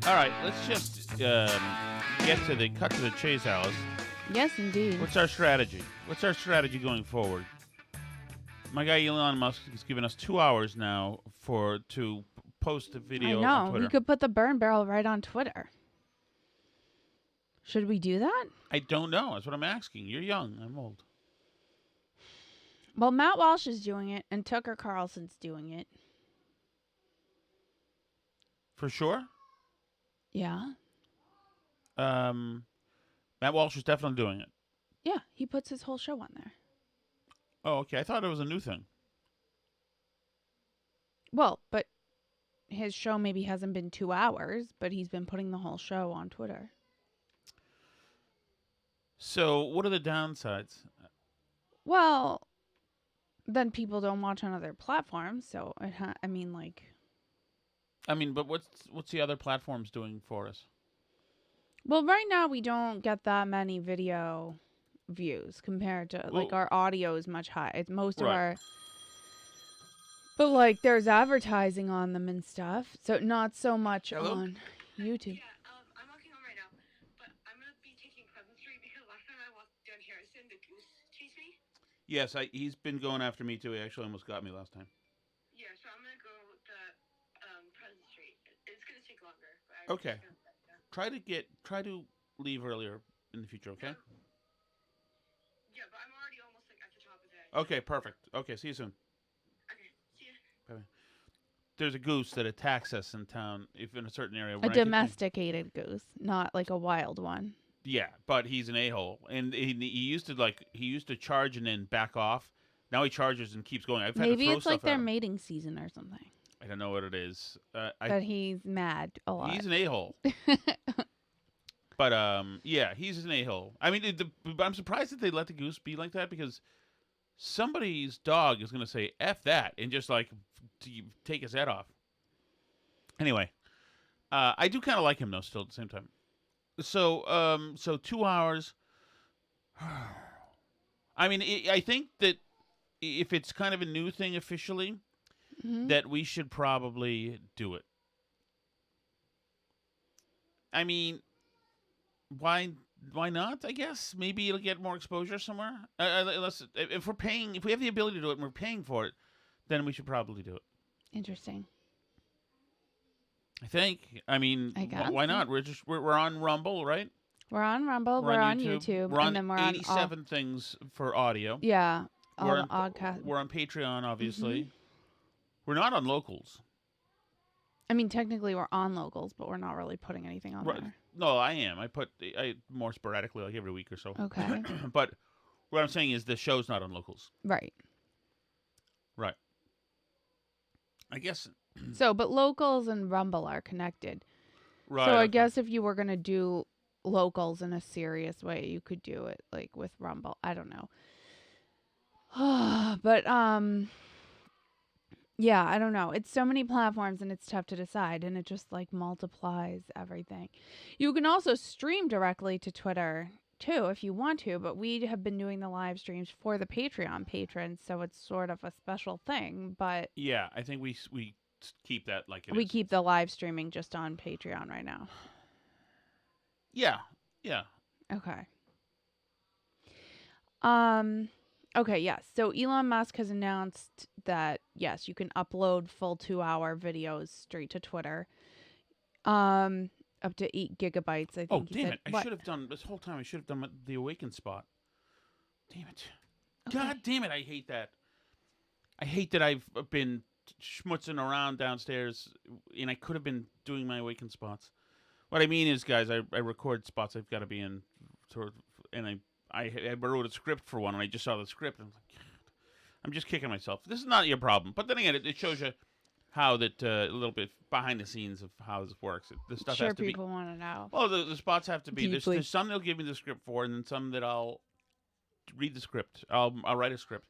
All right, let's just cut to the chase, Alice. Yes, indeed. What's our strategy? What's our strategy going forward? My guy Elon Musk has given us 2 hours now to post a video I know. on Twitter. We could put the burn barrel right on Twitter. Should we do that? I don't know. That's what I'm asking. You're young. I'm old. Well, Matt Walsh is doing it, and Tucker Carlson's doing it. For sure? Yeah. Matt Walsh is definitely doing it. Yeah, he puts his whole show on there. Oh, okay. I thought it was a new thing. Well, but his show maybe hasn't been 2 hours, but he's been putting the whole show on Twitter. So, what are the downsides? Well, then people don't watch on other platforms, so But what's the other platforms doing for us? Well, right now we don't get that many video views compared to our audio is much higher. It's most of our, but there's advertising on them and stuff, so not so much on YouTube. Yeah, I'm walking home right now, but I'm gonna be taking Pleasant Street because last time I walked down Harrison, the goose chased me. Yes, he's been going after me too. He actually almost got me last time. Yeah, so I'm gonna go the Pleasant Street. It's gonna take longer. But Okay. Try to leave earlier in the future, okay? Yeah, but I'm already almost at the top of it. Okay, perfect. Okay, see you soon. Okay, see ya. Bye. There's a goose that attacks us in town, if in a certain area. A domesticated goose, not like a wild one. Yeah, but he's an a-hole, and he used to charge and then back off. Now he charges and keeps going. Maybe it's like their mating season or something. I don't know what it is. But he's mad a lot. He's an a-hole. But yeah, he's an a-hole. I mean, I'm surprised that they let the goose be like that because somebody's dog is going to say "F that" and just take his head off. Anyway, I do kind of like him though. Still at the same time. So 2 hours. I mean, I think that if it's kind of a new thing officially, that we should probably do it. I mean, why not? I guess maybe it'll get more exposure somewhere. If we have the ability to do it, and we're paying for it, then we should probably do it. Interesting. I think. I mean, I guess. Why not? We're on Rumble, right? We're on Rumble. We're on YouTube. We're on and then we're 87 on things for audio. Yeah. We're on Patreon, obviously. We're not on Locals. I mean, technically we're on Locals, but we're not really putting anything on there. No, I am. I more sporadically, like every week or so. Okay. But what I'm saying is the show's not on Locals. Right. Right. I guess. So, but Locals and Rumble are connected. Right. So I guess if you were going to do Locals in a serious way, you could do it with Rumble. I don't know. But yeah, I don't know. It's so many platforms and it's tough to decide, and it just multiplies everything. You can also stream directly to Twitter too if you want to, but we have been doing the live streams for the Patreon patrons, so it's sort of a special thing. But yeah, I think we keep that like it we is. keep the live streaming just on Patreon right now. Yeah. Okay. Okay, yes. So Elon Musk has announced that, yes, you can upload full 2-hour videos straight to Twitter. Up to 8 gigabytes, I think. Oh, damn it. I should have done, this whole time, I should have done the Awaken spot. Damn it. Okay. God damn it, I hate that. I hate that I've been schmutzing around downstairs, and I could have been doing my Awaken spots. What I mean is, guys, I record spots I've got to be in, and I wrote a script for one, and I just saw the script, and I was like, God, I'm just kicking myself. This is not your problem. But then again, it shows you how that a little bit behind the scenes of how this works. The stuff sure has to people want to know. Well, the spots have to be. Deeply. There's some they'll give me the script for, and then some that I'll read the script. I'll write a script.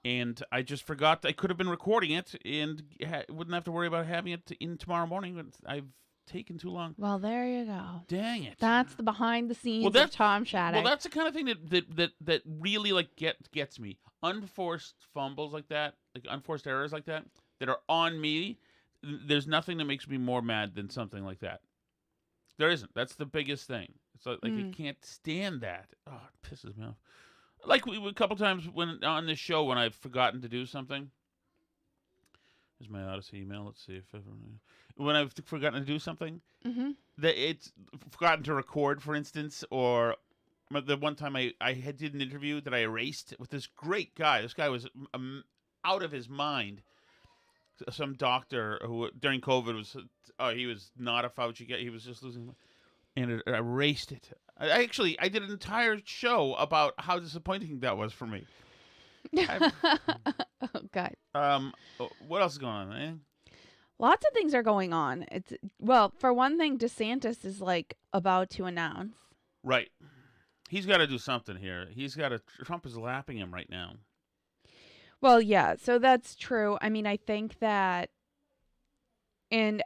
And I just forgot I could have been recording it and wouldn't have to worry about having it in tomorrow morning. But I've taken too long. Well, there you go. Dang it. That's the behind the scenes of Tom Shattuck. Well, that's the kind of thing that really gets me. Unforced fumbles like that, unforced errors like that are on me. There's nothing that makes me more mad than something like that. There isn't. That's the biggest thing. It's like I can't stand that. Oh, it pisses me off. Like a couple times when on this show when I've forgotten to do something. Here's my Odyssey email. Let's see if when I've forgotten to do something, that it's forgotten to record, for instance, or the one time I did an interview that I erased with this great guy. This guy was out of his mind. Some doctor who during COVID was he was not a Fauci guy. He was just losing, and it erased it. I did an entire show about how disappointing that was for me. Oh God. What else is going on? Eh? Lots of things are going on. For one thing, DeSantis is like about to announce. Right. He's got to do something here. Trump is lapping him right now. Well, yeah, so that's true. I mean, I think that, and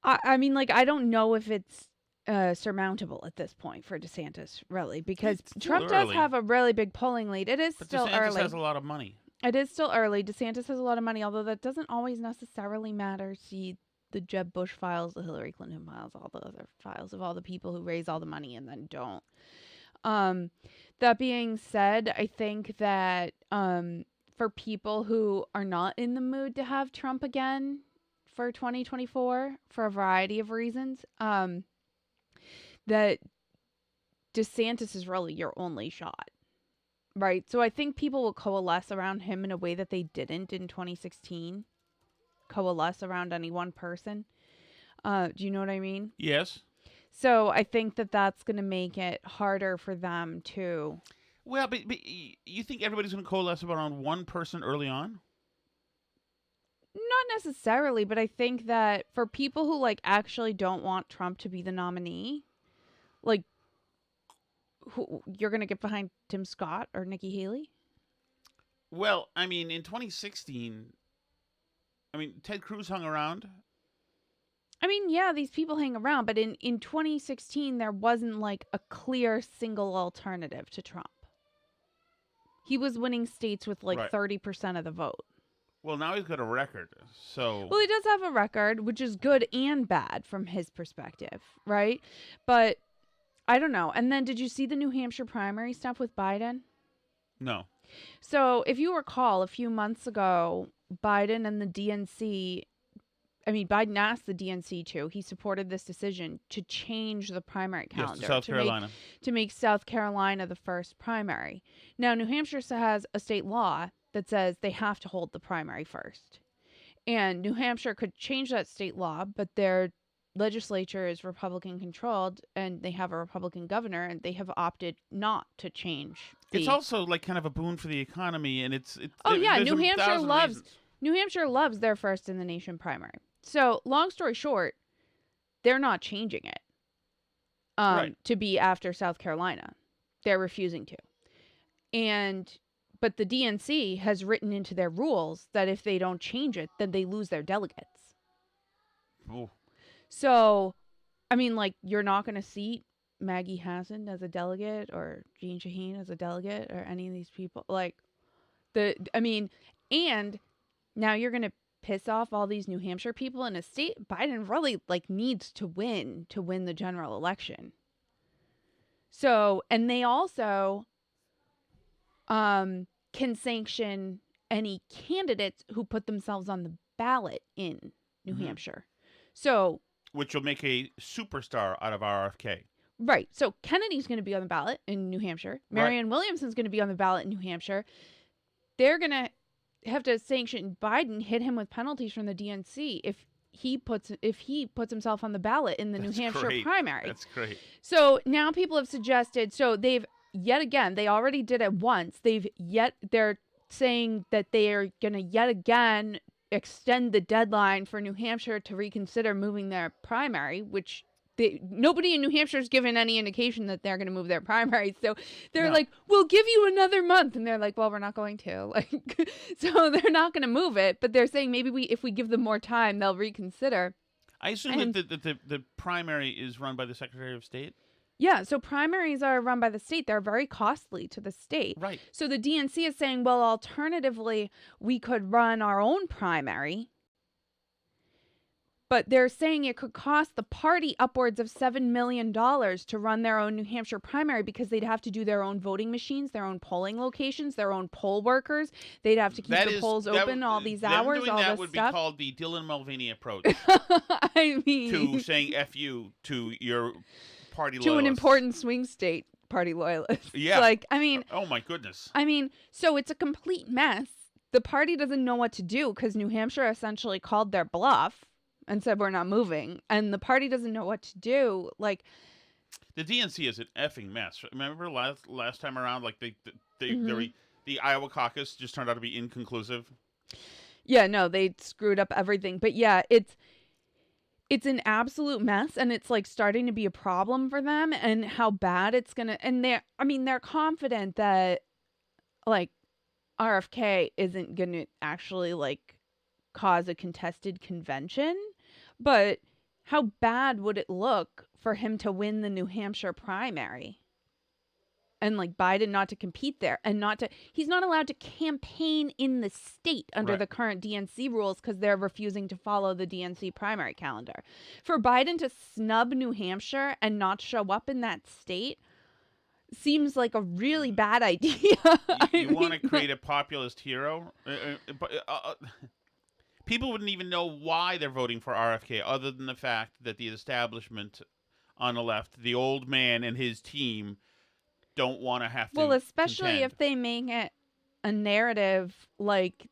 I mean, like, I don't know if it's surmountable at this point for DeSantis, really, because Trump does have a really big polling lead. It is still DeSantis early. has a lot of money. It is still early. DeSantis has a lot of money, although that doesn't always necessarily matter. See the Jeb Bush files, the Hillary Clinton files, all the other files of all the people who raise all the money and then don't. That being said, I think that for people who are not in the mood to have Trump again for 2024 for a variety of reasons, that DeSantis is really your only shot, right? So I think people will coalesce around him in a way that they didn't in 2016, coalesce around any one person. Do you know what I mean? Yes. So I think that that's going to make it harder for them to. Well, but you think everybody's going to coalesce around one person early on? Not necessarily, but I think that for people who like actually don't want Trump to be the nominee, like, who you're going to get behind Tim Scott or Nikki Haley? Well, I mean, in 2016, Ted Cruz hung around. I mean, yeah, these people hang around, but in 2016, there wasn't like a clear single alternative to Trump. He was winning states with like 30% of the vote. Well, now he's got a record, so. Well, he does have a record, which is good and bad from his perspective, right? But I don't know. And then did you see the New Hampshire primary stuff with Biden? No. So if you recall, a few months ago, Biden and the DNC, Biden asked the DNC to. He supported this decision to change the primary calendar. Yes, to South Carolina. To make South Carolina the first primary. Now, New Hampshire has a state law that says they have to hold the primary first. And New Hampshire could change that state law, but their legislature is Republican controlled and they have a Republican governor and they have opted not to change. It's also like kind of a boon for the economy, and it's New Hampshire loves their first in the nation primary. So, long story short, they're not changing it to be after South Carolina. They're refusing to. But the DNC has written into their rules that if they don't change it, then they lose their delegates. Ooh. So, you're not going to seat Maggie Hassan as a delegate or Jean Shaheen as a delegate or any of these people. And now you're going to piss off all these New Hampshire people in a state Biden really needs to win the general election. So, and they also can sanction any candidates who put themselves on the ballot in New Hampshire. So, which will make a superstar out of RFK. Right. So Kennedy's going to be on the ballot in New Hampshire. Marianne Williamson's going to be on the ballot in New Hampshire. They're going to have to sanction Biden, hit him with penalties from the DNC if he puts himself on the ballot in the New Hampshire primary. That's great. So now people have suggested, so they've yet again, they already did it once. They're saying that they are going to yet again extend the deadline for New Hampshire to reconsider moving their primary, which nobody in New Hampshire has given any indication that they're going to move their primary. So they're like, we'll give you another month. And they're like, well, we're not going to. So they're not going to move it. But they're saying maybe if we give them more time, they'll reconsider. I assume that the primary is run by the Secretary of State? Yeah, so primaries are run by the state. They're very costly to the state. Right. So the DNC is saying, well, alternatively, we could run our own primary But they're saying it could cost the party upwards of $7 million to run their own New Hampshire primary because they'd have to do their own voting machines, their own polling locations, their own poll workers. They'd have to keep the polls open all these hours, doing all that this would stuff. be called the Dylan Mulvaney approach I mean, to saying F you to your party to loyalists. an important swing state party loyalists. Yeah. Like, I mean, Oh, my goodness. so it's a complete mess. The party doesn't know what to do because New Hampshire essentially called their bluff and said, we're not moving. And the party doesn't know what to do. Like, The DNC is an effing mess. Remember last time around, like Mhm. the Iowa caucus just turned out to be inconclusive. yeah, no, they screwed up everything. But yeah, it's an absolute mess, and it's like starting to be a problem for them, and how bad it's gonna. And they're confident that like RFK isn't gonna actually like cause a contested convention, but how bad would it look for him to win the New Hampshire primary? And like Biden not to compete there, and he's not allowed to campaign in the state under Right. the current DNC rules because they're refusing to follow the DNC primary calendar. For Biden to snub New Hampshire and not show up in that state seems like a really bad idea. You want to create a populist hero? People wouldn't even know why they're voting for RFK other than the fact that the establishment on the left, the old man and his team, don't want to have to Well, especially contend. if they make it a narrative like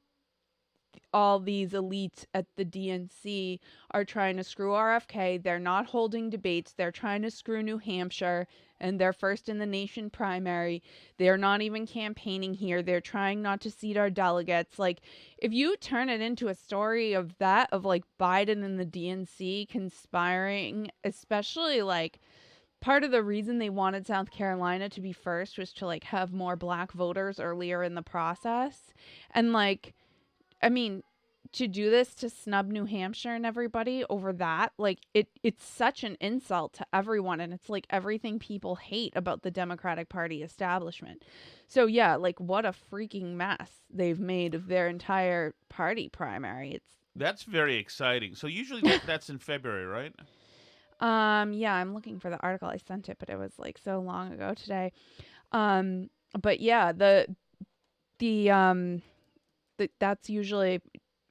all these elites at the DNC are trying to screw RFK. They're not holding debates. They're trying to screw New Hampshire and they're first in the nation primary. They're not even campaigning here. They're trying not to seat our delegates. Like, if you turn it into a story of that, of like Biden and the DNC conspiring, especially like part of the reason they wanted South Carolina to be first was to like have more black voters earlier in the process. And like, to do this to snub New Hampshire and everybody over that, like it's such an insult to everyone, and it's like everything people hate about the Democratic Party establishment. So yeah, like what a freaking mess they've made of their entire party primary. That's very exciting. So usually that's in February, right? Yeah, I'm looking for the article. I sent it, but it was like so long ago today. But yeah, that's usually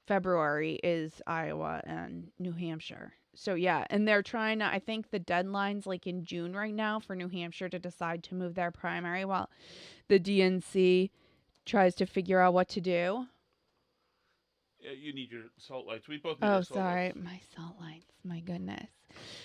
February is Iowa and New Hampshire. So yeah, and they're trying to, I think the deadline's like in June right now for New Hampshire to decide to move their primary while the DNC tries to figure out what to do. You need your salt lights. We both need Oh, our salt sorry. lights. My salt lights. My goodness.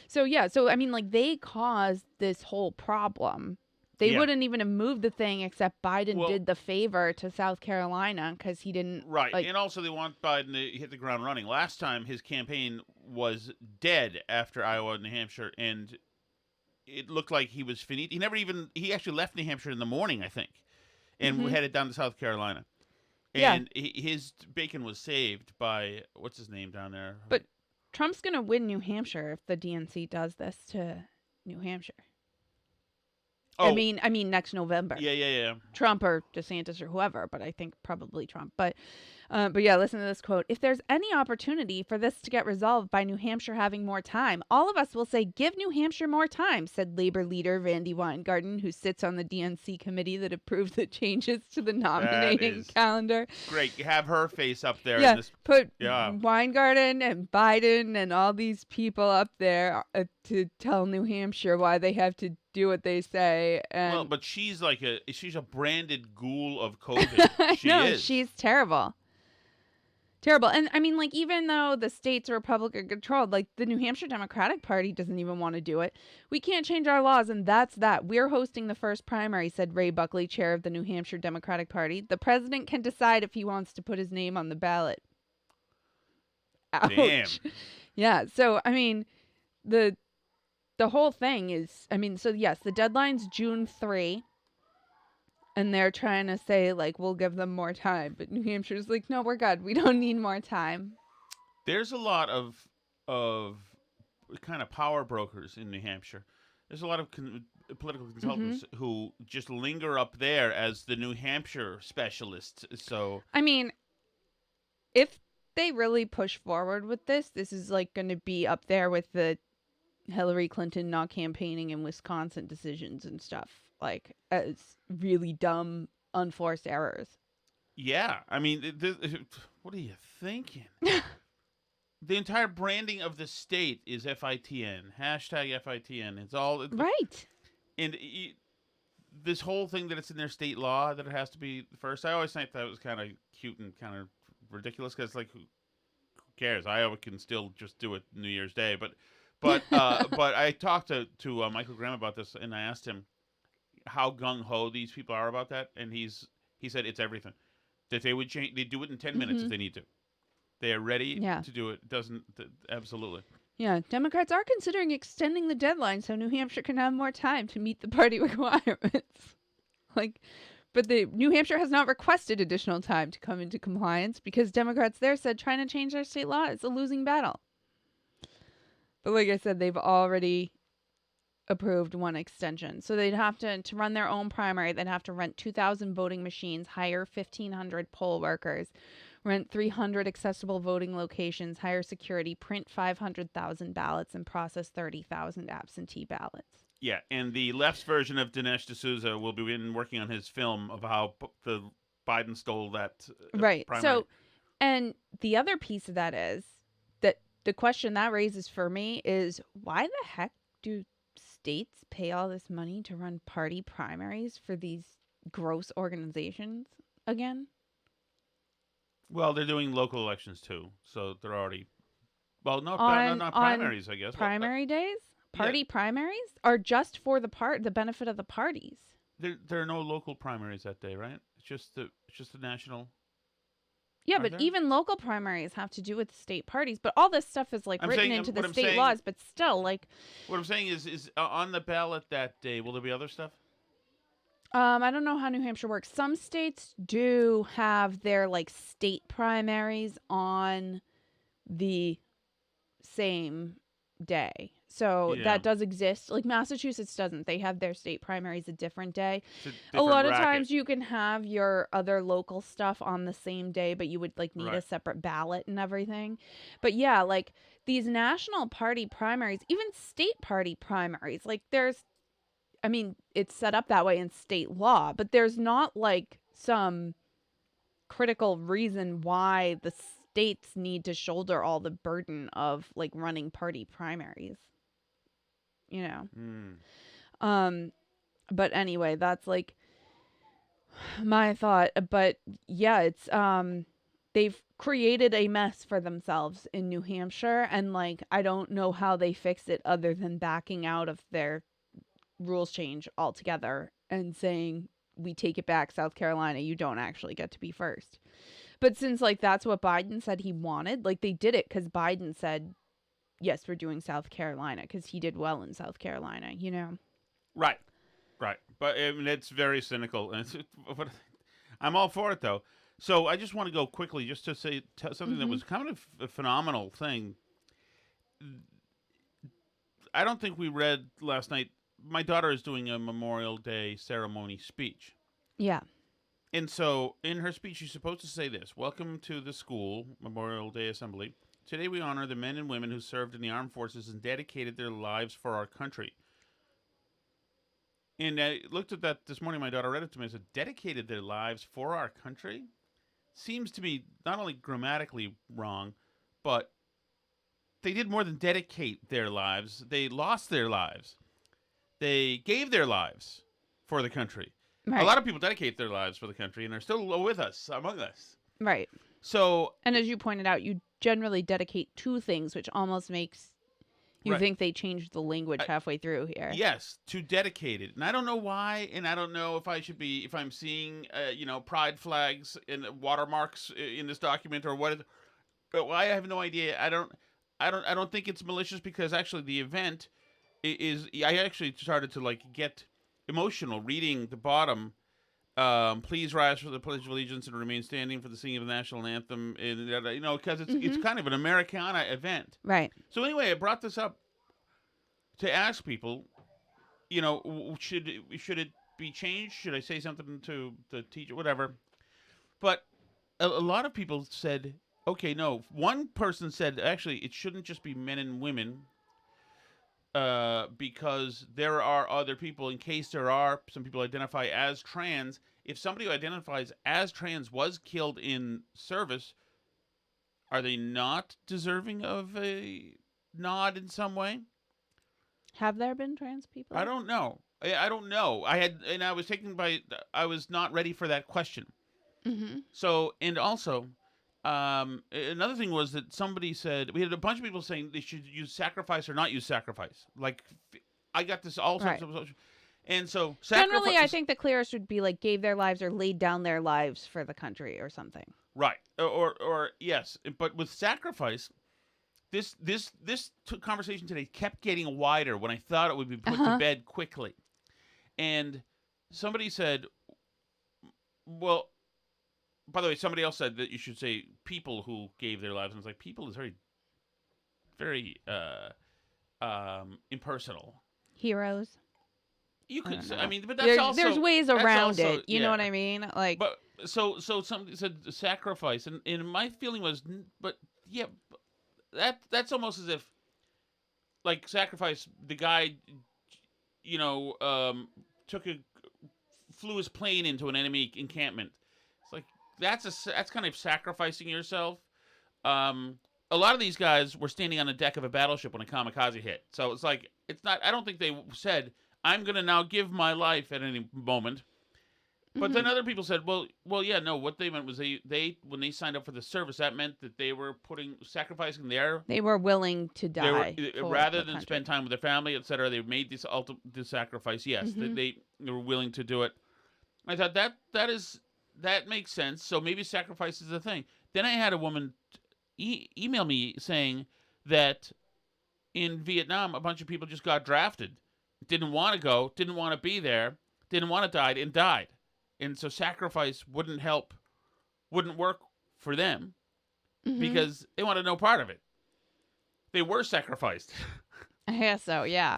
So yeah, like they caused this whole problem. They Yeah. wouldn't even have moved the thing except Biden Well- did the favor to South Carolina because he didn't. Right. Like, And also they want Biden to hit the ground running. Last time his campaign was dead after Iowa and New Hampshire, and it looked like he was finito. He actually left New Hampshire in the morning, I think, and Mhm. headed down to South Carolina. Yeah. And his bacon was saved by, what's his name down there? But Trump's going to win New Hampshire if the DNC does this to New Hampshire. Oh, I mean next November. yeah. Trump or DeSantis or whoever, but I think probably Trump. But yeah, listen to this quote. If there's any opportunity for this to get resolved by New Hampshire having more time, all of us will say, give New Hampshire more time, said Labor leader Randy Weingarten, who sits on the DNC committee that approved the changes to the nominating is calendar. Great. You have her face up there. Yeah, In this, put yeah. Weingarten and Biden and all these people up there to tell New Hampshire why they have to do what they say. And Well, but she's a branded ghoul of COVID. She no, is. she's terrible. Terrible. And like, even though the state's Republican controlled, like the New Hampshire Democratic Party doesn't even want to do it. We can't change our laws, and that's that. We're hosting the first primary, said Ray Buckley, chair of the New Hampshire Democratic Party. The president can decide if he wants to put his name on the ballot. Ouch. Damn. Yeah. So, the whole thing is, so yes, the deadline's June 3. And they're trying to say, like, we'll give them more time. But New Hampshire's like, no, we're good. We don't need more time. There's a lot of kind of power brokers in New Hampshire. There's a lot of political consultants who just linger up there as the New Hampshire specialists. So If they really push forward with this, this is like going to be up there with the Hillary Clinton not campaigning in Wisconsin decisions and stuff, like as really dumb, unforced errors. Yeah, I mean, what are you thinking? The entire branding of the state is FITN, hashtag FITN. It's all Right. And this whole thing that it's in their state law that it has to be first. I always think that was kind of cute and kind of ridiculous because, like, who cares? Iowa can still just do it New Year's Day, but I talked to Michael Graham about this, and I asked him how gung ho these people are about that, and he said it's everything. That they would change, they do it in 10 minutes if they need to. They are ready to do it. Absolutely. Yeah, Democrats are considering extending the deadline so New Hampshire can have more time to meet the party requirements. But New Hampshire has not requested additional time to come into compliance because Democrats there said trying to change their state law is a losing battle. But like I said, they've already approved one extension. So they'd have to run their own primary, they'd have to rent 2,000 voting machines, hire 1,500 poll workers, rent 300 accessible voting locations, hire security, print 500,000 ballots, and process 30,000 absentee ballots. Yeah, and the left's version of Dinesh D'Souza will be working on his film of how the Biden stole that right. primary. So, and the other piece of that is that the question that raises for me is why the heck do states pay all this money to run party primaries for these gross organizations again? Well, they're doing local elections too, so they're already. Well, not primaries, I guess. Primary days, party primaries are just for the benefit of the parties. There are no local primaries that day, right? It's just the national. Yeah, but even local primaries have to do with state parties. But all this stuff is written into the state laws. But still, what I'm saying is on the ballot that day. Will there be other stuff? I don't know how New Hampshire works. Some states do have their state primaries on the same day. So that does exist. Massachusetts doesn't. They have their state primaries a different day. A lot of times you can have your other local stuff on the same day, but you would need a separate ballot and everything. But yeah, these national party primaries, even state party primaries, it's set up that way in state law, but there's not some critical reason why the states need to shoulder all the burden of running party primaries. But anyway, that's my thought. But yeah, it's they've created a mess for themselves in New Hampshire, and I don't know how they fix it other than backing out of their rules change altogether and saying, we take it back, South Carolina, you don't actually get to be first. But since that's what Biden said he wanted, they did it because Biden said, yes, we're doing South Carolina because he did well in South Carolina, Right. But it's very cynical. And I'm all for it, though. So I just want to go quickly just to say something that was kind of a phenomenal thing. I don't think we read last night. My daughter is doing a Memorial Day ceremony speech. Yeah. And so in her speech, she's supposed to say this: welcome to the school Memorial Day Assembly. Today we honor the men and women who served in the armed forces and dedicated their lives for our country. And I looked at that this morning. My daughter read it to me. I said, dedicated their lives for our country? Seems to be not only grammatically wrong, but they did more than dedicate their lives. They lost their lives. They gave their lives for the country. Right. A lot of people dedicate their lives for the country and are still with us, among us. Right. So, and as you pointed out, you generally dedicate two things, which almost makes you think they changed the language halfway through here. Yes, to dedicated. And I don't know why, and I don't know if I'm seeing, pride flags and watermarks in this document or what. But I have no idea. I don't think it's malicious because actually the event is. I actually started to get emotional reading the bottom. Please rise for the Pledge of Allegiance and remain standing for the singing of the national anthem. And because it's kind of an Americana event, right? So anyway, I brought this up to ask people, should it be changed? Should I say something to the teacher, whatever? But a lot of people said, Okay, no. One person said actually it shouldn't just be men and women. Because there are other people, in case there are some people identify as trans, if somebody who identifies as trans was killed in service, are they not deserving of a nod in some way? Have there been trans people? I don't know. I don't know. I was taken by, I was not ready for that question. Mm-hmm. So, and also, another thing was that somebody said, we had a bunch of people saying they should use sacrifice or not use sacrifice. Like, I got this all sorts Right. of, and so Generally, I think the clearest would be like gave their lives or laid down their lives for the country or something. right, or yes, but with sacrifice, this conversation today kept getting wider when I thought it would be put to bed quickly, and somebody said, well. By the way, somebody else said that you should say people who gave their lives, and it's like people is very, very impersonal. Heroes. You could say, know. I mean, but that's also there's ways that's around also- it. You know what I mean? Like, But so somebody said sacrifice, and my feeling was, but yeah, that's almost as if, like sacrifice, the guy, flew his plane into an enemy encampment. It's like that's kind of sacrificing yourself. A lot of these guys were standing on the deck of a battleship when a kamikaze hit. So it's like it's not. I don't think they said I'm going to now give my life at any moment. But then other people said, well, yeah, no. What they meant was they when they signed up for the service, that meant that they were sacrificing their. They were willing to die Rather than spend time with their family, etc. They made this sacrifice. Yes, they were willing to do it. I thought that makes sense. So maybe sacrifice is a thing. Then I had a woman email me saying that in Vietnam, a bunch of people just got drafted, didn't want to go, didn't want to be there, didn't want to die, and died. And so sacrifice wouldn't work for them because they wanted no part of it. They were sacrificed. I guess so, yeah.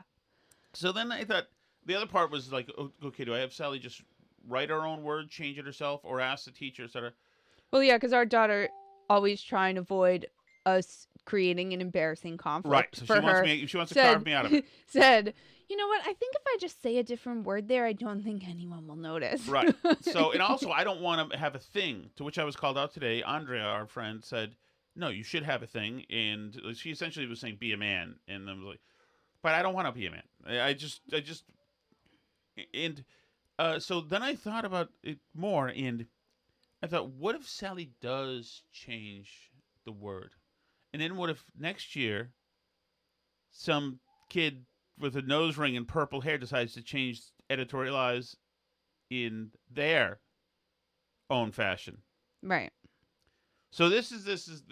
So then I thought the other part was like, okay, do I have Sally just write her own word, change it herself, or ask the teacher, etc.? Well, yeah, because our daughter always try and avoid us creating an embarrassing conflict. Right. So for her. She wants to carve me out of it. Said, you know what? I think if I just say a different word there, I don't think anyone will notice. Right. So, and also, I don't want to have a thing, to which I was called out today. Andrea, our friend, said, no, you should have a thing. And she essentially was saying, be a man. And I was like, but I don't want to be a man. So then I thought about it more, and I thought, what if Sally does change the word? And then what if next year some kid with a nose ring and purple hair decides to editorialize in their own fashion? Right. So this is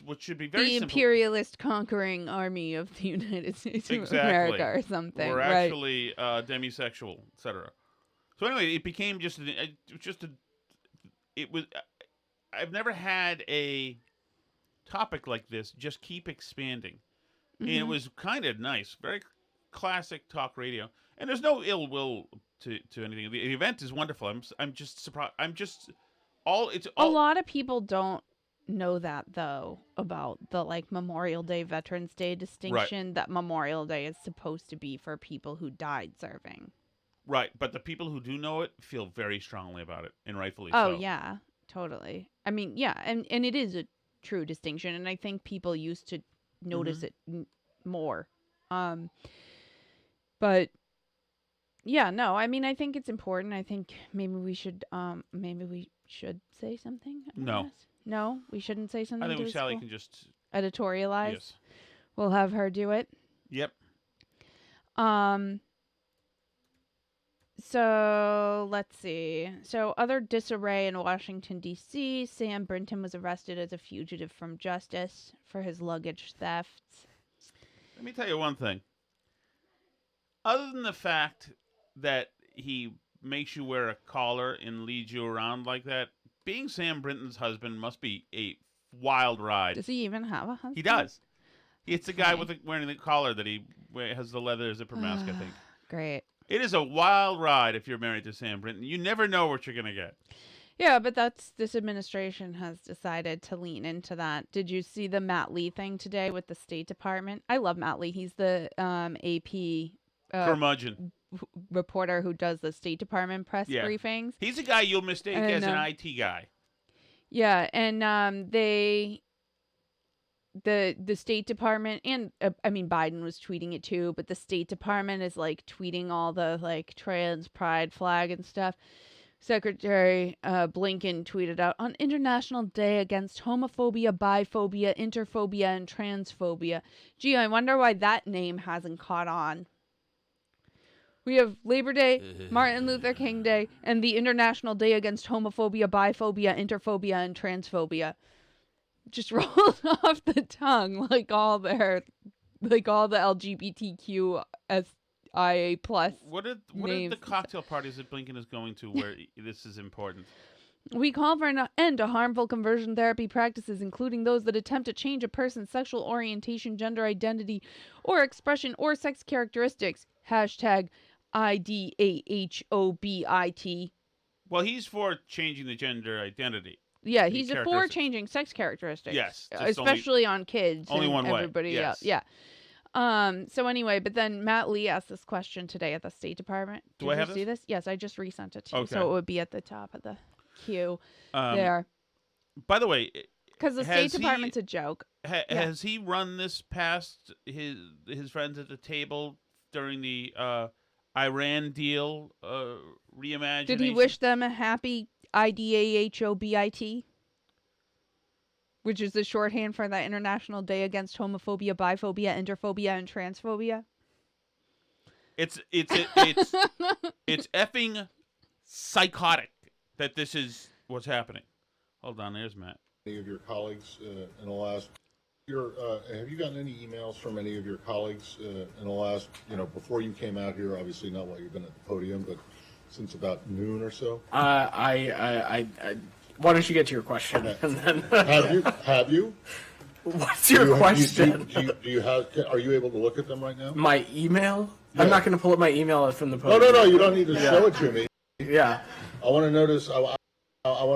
what should be very the simple. Imperialist conquering army of the United States of America or something. We're right. actually demisexual, etc. So anyway, it became I've never had a topic like this just keep expanding. And it was kind of nice, very classic talk radio. And there's no ill will to anything. The event is wonderful. I'm just surprised. A lot of people don't know that though about the like Memorial Day, Veterans Day distinction, that Memorial Day is supposed to be for people who died serving. Right, but the people who do know it feel very strongly about it, and rightfully so. Oh yeah, totally. I mean, yeah, and it is a true distinction, and I think people used to notice it more. But yeah, no, I mean, I think it's important. I think maybe we should say something. No, we shouldn't say something. I think to Sally school? can just editorialize. Yes. We'll have her do it. Yep. So let's see. So other disarray in Washington, D.C. Sam Brinton was arrested as a fugitive from justice for his luggage thefts. Let me tell you one thing. Other than the fact that he makes you wear a collar and leads you around like that, being Sam Brinton's husband must be a wild ride. Does he even have a husband? He does. It's the guy wearing the collar that has the leather zipper mask, I think. Great. It is a wild ride if you're married to Sam Brinton. You never know what you're going to get. Yeah, but this administration has decided to lean into that. Did you see the Matt Lee thing today with the State Department? I love Matt Lee. He's the AP Curmudgeon. reporter who does the State Department press Yeah. briefings. He's a guy you'll mistake And, as an IT guy. Yeah, and the State Department and I mean Biden was tweeting it too, but the State Department is like tweeting all the like trans pride flag and stuff. Secretary Blinken tweeted out on International Day Against Homophobia, Biphobia, Interphobia, and Transphobia. Gee, I wonder why that name hasn't caught on. We have Labor Day, Martin Luther King Day, and the International Day Against Homophobia, Biphobia, Interphobia, and Transphobia. Just rolled off the tongue like all the LGBTQIA plus. What are the cocktail parties that Blinken is going to where this is important? We call for an end to harmful conversion therapy practices, including those that attempt to change a person's sexual orientation, gender identity, or expression, or sex characteristics. Hashtag IDAHOBIT. Well, he's for changing the gender identity. Yeah, he's for changing sex characteristics. Yes. Especially on kids. Only and one way. Everybody Yes. else. Yeah. So anyway, but then Matt Lee asked this question today at the State Department. Do I have you see this? Yes, I just resent it to you. Okay. So it would be at the top of the queue there. By the way, because the State Department's a joke. Has he run this past his friends at the table during the Iran deal reimagination? Did he wish them a happy IDAHOBIT? Which is the shorthand for the International Day Against Homophobia, Biphobia, Interphobia, and Transphobia. It's effing psychotic that this is what's happening. Hold on, there's Matt. Any of your colleagues in the last year, have you gotten any emails from any of your colleagues in the last, before you came out here? Obviously not while you've been at the podium, but since about noon or so. Why don't you get to your question? And then Have you? What's your question? Do you have? Are you able to look at them right now? My email? Yeah. I'm not going to pull up my email from the podium. No. You don't need to show it to me. Yeah. I want to notice. I want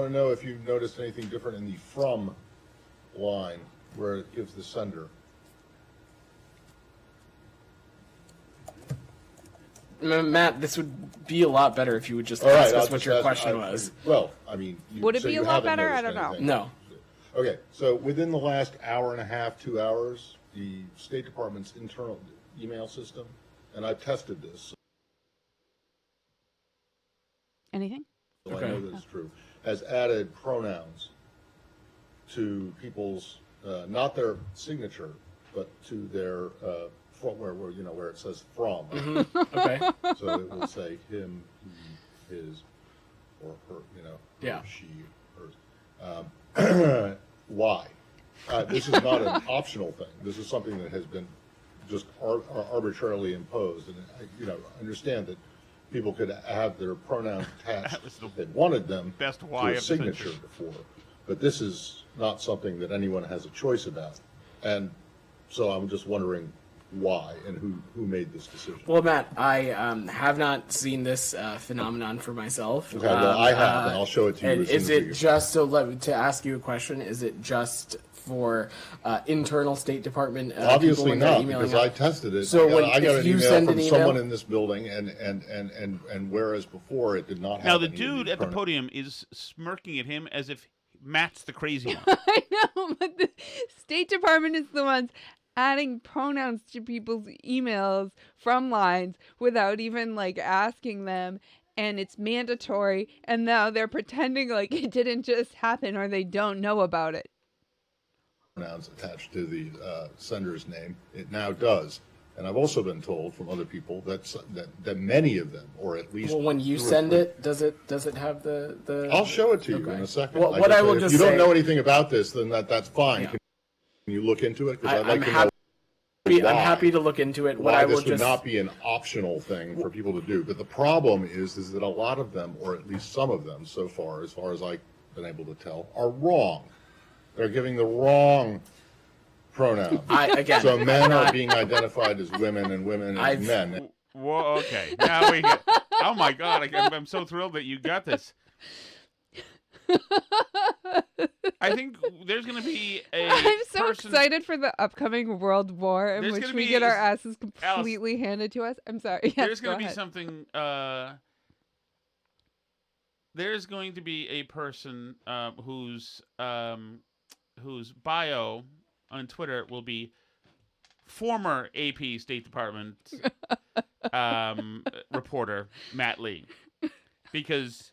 to know if you noticed anything different in the from line where it gives the sender. Matt, this would be a lot better if you would just ask us what your question was. Well, I mean, would it be a lot better? I don't know. No. Okay, so within the last hour and a half, 2 hours, the State Department's internal email system, and I've tested this, Anything? so Okay. I know this is true, has added pronouns to people's, not their signature, but to their, from where it says from. Okay. So it will say him, he, his, or her, Yeah. or she, hers. Why? This is not an optional thing. This is something that has been just arbitrarily imposed. And I understand that people could have their pronouns attached That was the if they wanted them best to why a of the signature century. before. But this is not something that anyone has a choice about. And so I'm just wondering why and who made this decision. Well, Matt, I have not seen this phenomenon for myself. Okay, well, I have, and I'll show it to you. And as soon is as it we get- just to ask you a question? Is it just for internal State Department? People Obviously when they're not, emailing because I out? tested it. So I got if an you email send from an email- someone in this building, and whereas before it did not have. Now the any of dude these at the pronouns. podium is smirking at him as if Matt's the crazy one. I know, but the State Department is the ones adding pronouns to people's emails from lines without even like asking them, and it's mandatory, and now they're pretending like it didn't just happen or they don't know about it. Pronouns attached to the sender's name. It now does, and I've also been told from other people that many of them, or at least. Well, when you two or send three- it, does it have the? I'll show it to you Okay. in a second. Well, what I will if just you don't say- know anything about this, then that's fine. Yeah. Can you look into it? Because I'd like I'm to happy. know I'm why. happy to look into it. What Why I will this would just not be an optional thing for people to do. But the problem is that a lot of them, or at least some of them so far as I've been able to tell, are wrong. They're giving the wrong pronoun. again. So men are being identified as women and women as I've- men. Whoa, okay. Now we get. Oh my God! I'm so thrilled that you got this. I think there's going to be a I'm so person... excited for the upcoming World War in There's which gonna we be- get our asses Alice, completely handed to us. I'm sorry. Yes, there's go going to be ahead. something... there's going to be a person whose bio on Twitter will be former AP State Department reporter Matt Lee, because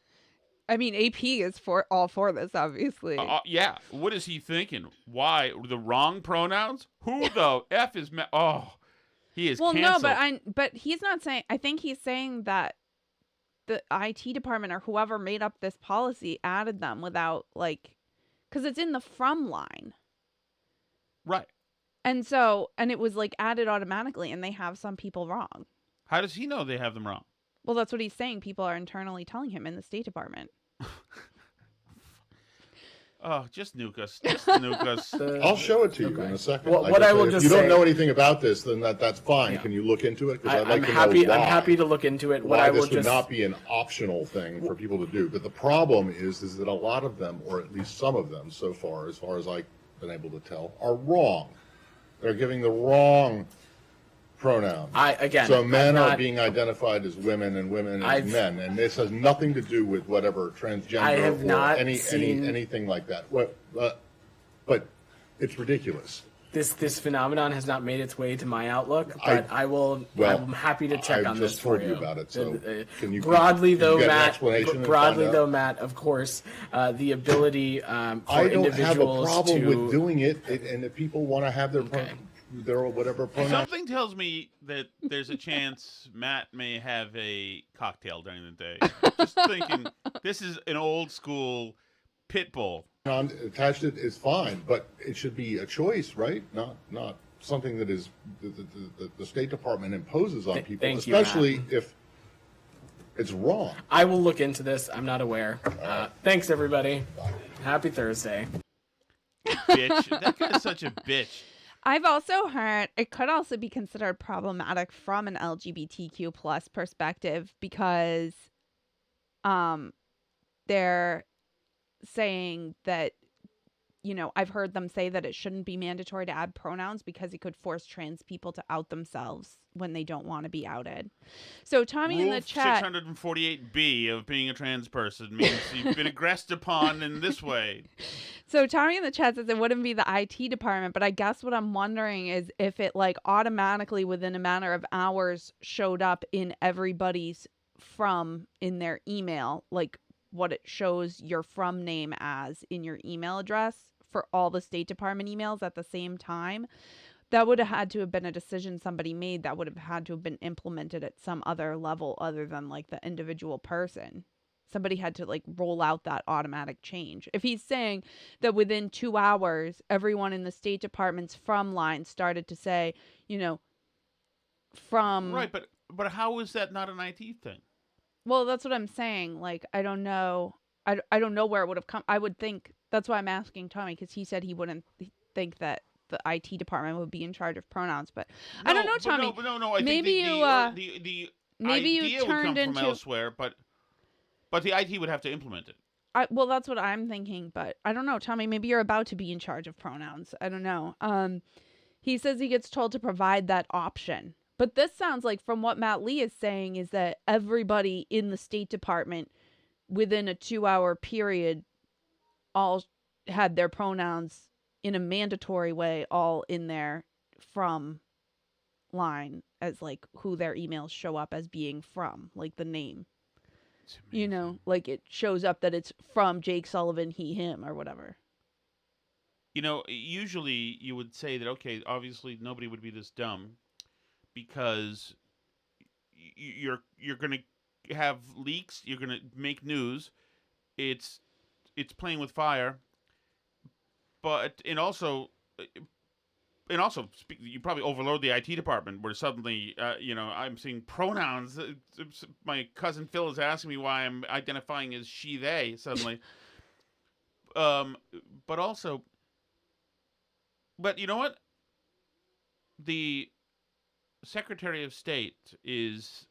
I mean, AP is all for this, obviously. yeah, what is he thinking? Why the wrong pronouns? Who the f is Matt? Oh, he is well, canceled. no, but he's not saying. I think he's saying that the IT department or whoever made up this policy added them without because it's in the from line. Right. And it was added automatically, and they have some people wrong. How does he know they have them wrong? Well, that's what he's saying. People are internally telling him in the State Department. Oh, just nuke us. Just nuke us. I'll show it to you in a second. Well, what I will if just you say- don't know anything about this, then that's fine. Yeah. Can you look into it? Because I'd I'm like to happy. know why. I'm happy to look into it. What Why I will this would just not be an optional thing for people to do. But the problem is that a lot of them, or at least some of them so far as I've been able to tell, are wrong. They're giving the wrong pronouns. So men are being identified as women and women as men, and this has nothing to do with whatever transgender I have or not anything like that. But it's ridiculous. This phenomenon has not made its way to my outlook, but I'm happy to check on this for you. I've just told you about it. So can you broadly can though, you get an Matt? explanation Broadly and find though, out? Matt, of course, the ability for I don't individuals have a problem to with doing it, and if people want to have their whatever pronoun. Something tells me that there's a chance Matt may have a cocktail during the day. Just thinking, this is an old school pit bull. Attached it is fine, but it should be a choice, right? Not something that is the State Department imposes on people, thank you, especially if it's wrong. I will look into this. I'm not aware. Thanks, everybody. Happy Thursday. Bitch. That guy's such a bitch. I've also heard it could also be considered problematic from an LGBTQ plus perspective because they're saying that, I've heard them say that it shouldn't be mandatory to add pronouns because it could force trans people to out themselves when they don't want to be outed. So Tommy in the chat, 648B of being a trans person means you've been aggressed upon in this way. So Tommy in the chat says it wouldn't be the IT department, but I guess what I'm wondering is if it automatically within a matter of hours showed up in everybody's in their email, what it shows your from name as in your email address for all the State Department emails at the same time. That would have had to have been a decision somebody made that would have had to have been implemented at some other level other than the individual person. Somebody had to roll out that automatic change. If he's saying that within 2 hours, everyone in the State Department's from line started to say, from. Right, but how is that not an IT thing? Well, that's what I'm saying. I don't know. I don't know where it would have come. I would think that's why I'm asking Tommy, because he said he wouldn't think that the IT department would be in charge of pronouns. But I don't know, Tommy. No. I maybe think the maybe idea you would come turned from into elsewhere, but the IT would have to implement it. Well, that's what I'm thinking, but I don't know, Tommy. Maybe you're about to be in charge of pronouns. I don't know. He says he gets told to provide that option. But this sounds like, from what Matt Lee is saying, is that everybody in the State Department within a 2-hour period all had their pronouns in a mandatory way, all in their from line as who their emails show up as being from, the name. It shows up that it's from Jake Sullivan, he, him, or whatever. Usually you would say that, okay, obviously nobody would be this dumb, because you're going to have leaks, you're going to make news, it's playing with fire, but also you probably overload the IT department where suddenly I'm seeing pronouns. My cousin Phil is asking me why I'm identifying as she, they suddenly. But you know what? The Secretary of State is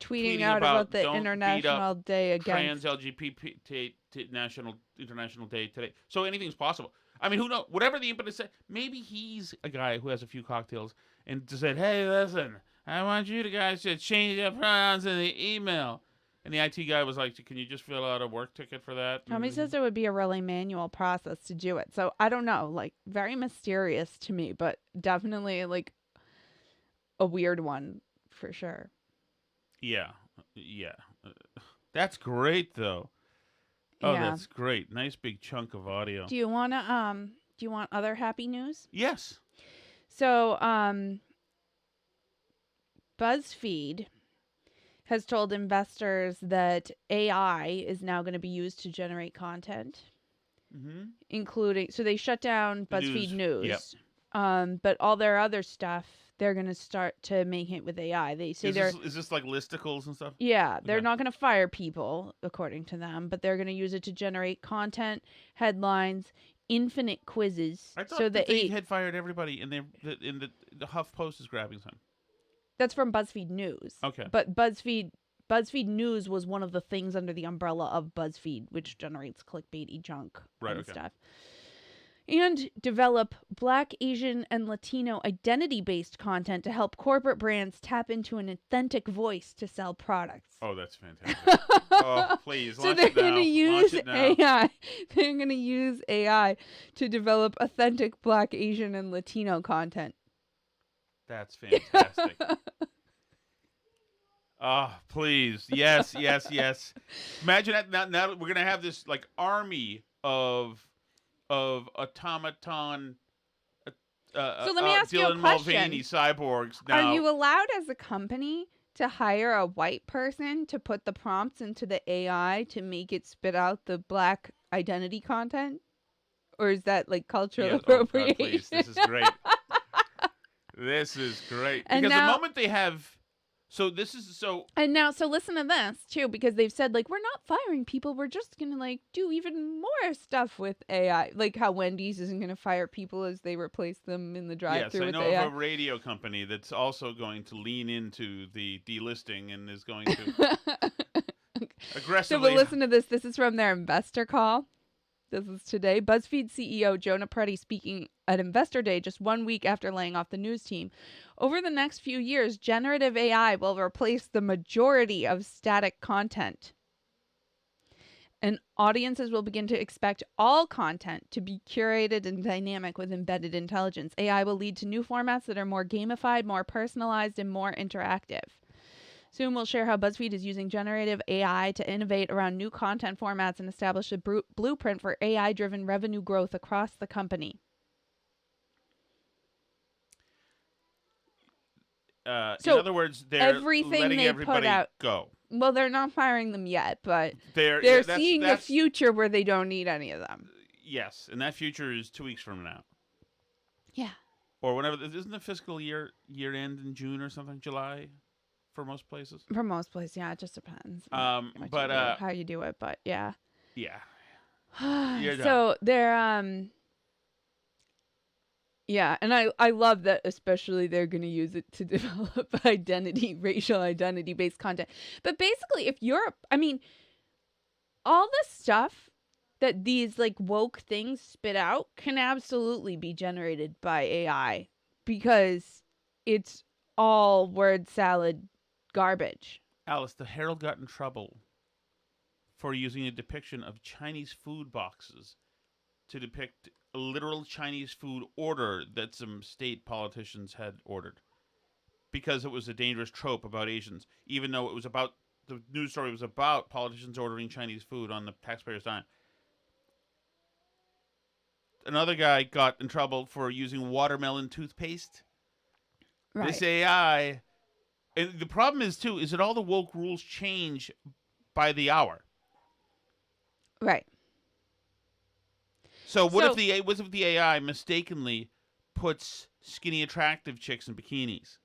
tweeting out about the International Day trans Against LGBT International Day today. So anything's possible. I mean, who knows? Whatever the impetus said, maybe he's a guy who has a few cocktails and just said, "Hey, listen, I want you guys to change your pronouns in the email." And the IT guy was like, "Can you just fill out a work ticket for that?" Tommy says it would be a really manual process to do it. So I don't know, like very mysterious to me, but definitely like a weird one for sure. Yeah. That's great though. Oh, Yeah. that's great. Nice big chunk of audio. Do you want other happy news? Yes. So, BuzzFeed has told investors that AI is now going to be used to generate content, including, so they shut down BuzzFeed News. Yep. But all their other stuff, they're going to start to make it with AI. They say is this like listicles and stuff? Yeah, they're Okay. not going to fire people, according to them, but they're going to use it to generate content, headlines, infinite quizzes. I thought so that they had fired everybody, and the Huff Post is grabbing some. That's from BuzzFeed News. Okay. But BuzzFeed News was one of the things under the umbrella of BuzzFeed, which generates clickbaity junk and stuff. And develop Black, Asian, and Latino identity-based content to help corporate brands tap into an authentic voice to sell products. Oh, that's fantastic. Oh, please, So launch they're it now. going to use Launch it now. AI. They're going to use AI to develop authentic Black, Asian, and Latino content. That's fantastic. Oh, please. Yes. Imagine that now we're going to have this like army of automaton So let me ask you a Dylan question. Mulvaney cyborgs now. Are you allowed as a company to hire a white person to put the prompts into the AI to make it spit out the Black identity content? Or is that like cultural Yes. appropriation? Oh, God, please. This is great. This is great. And Because now- the moment they have so And now, so listen to this too, because they've said like we're not firing people, we're just gonna like do even more stuff with AI, like how Wendy's isn't gonna fire people as they replace them in the yes, drive-through I with know AI. of a radio company that's also going to lean into the delisting and is going to So, aggressively. but listen to this. This is from their investor call. This is today. BuzzFeed CEO Jonah Peretti speaking at Investor Day just 1 week after laying off the news team. Over the next few years, generative AI will replace the majority of static content. And audiences will begin to expect all content to be curated and dynamic with embedded intelligence. AI will lead to new formats that are more gamified, more personalized, and more interactive. Soon we'll share how BuzzFeed is using generative AI to innovate around new content formats and establish a blueprint for AI-driven revenue growth across the company. In So, other words, they're everything letting they everybody put out, go. well, they're not firing them yet, but They're they're seeing a future where they don't need any of them. Yes, and that future is 2 weeks from now, Yeah. or whenever. Isn't the fiscal year end in June or something? July, for most places. For most places, yeah, it just depends. on what but you do, how you do it, but yeah. yeah, You're So they're yeah, and I love that, especially they're going to use it to develop racial identity based content. But basically, if you're, I mean, all the stuff that these like woke things spit out can absolutely be generated by AI because it's all word salad garbage. Alice, the Herald got in trouble for using a depiction of Chinese food boxes to depict a literal Chinese food order that some state politicians had ordered, because it was a dangerous trope about Asians, even though it was about, the news story was about politicians ordering Chinese food on the taxpayer's dime. Another guy got in trouble for using watermelon toothpaste. Right. This AI, and the problem is too, is that all the woke rules change by the hour. Right. So what if the AI mistakenly puts skinny attractive chicks in bikinis?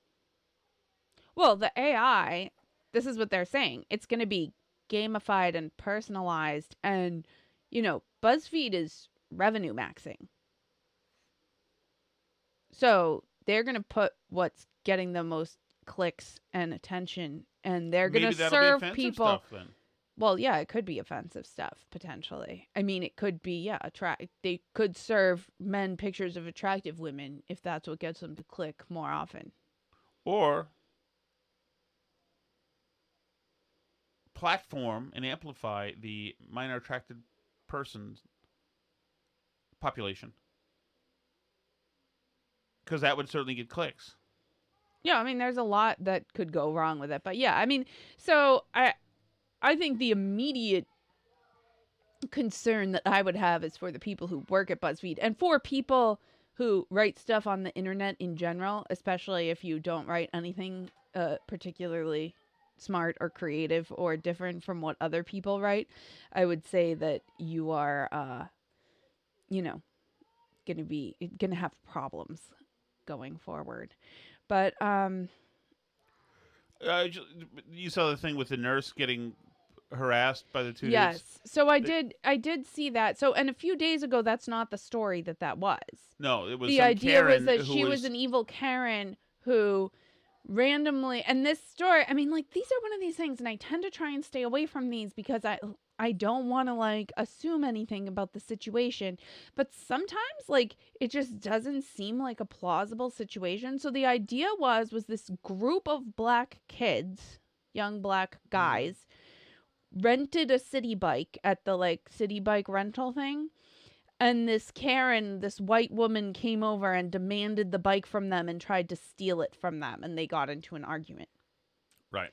Well, the AI, this is what they're saying. It's going to be gamified and personalized. And, you know, BuzzFeed is revenue maxing. So they're going to put what's getting the most clicks and attention. And they're going to serve people. Stuff, then. Well, yeah, it could be offensive stuff potentially. I mean, it could be they could serve men pictures of attractive women if that's what gets them to click more often. Or platform and amplify the minor attracted persons population, because that would certainly get clicks. Yeah, I mean, there's a lot that could go wrong with it, but yeah, I mean, so I think the immediate concern that I would have is for the people who work at BuzzFeed and for people who write stuff on the internet in general, especially if you don't write anything particularly smart or creative or different from what other people write. I would say that you are, gonna have problems going forward. But You saw the thing with the nurse getting harassed by the two dudes? yes. So I did see that. So, and a few days ago, that's not the story that was. No, it was The some idea Karen was that who she was an evil Karen who randomly, and this story, I mean, like, these are one of these things, and I tend to try and stay away from these because I don't want to like assume anything about the situation, but sometimes like it just doesn't seem like a plausible situation. So the idea was this group of black kids, young black guys, rented a city bike at the like city bike rental thing. And this Karen, this white woman, came over and demanded the bike from them and tried to steal it from them. And they got into an argument. Right.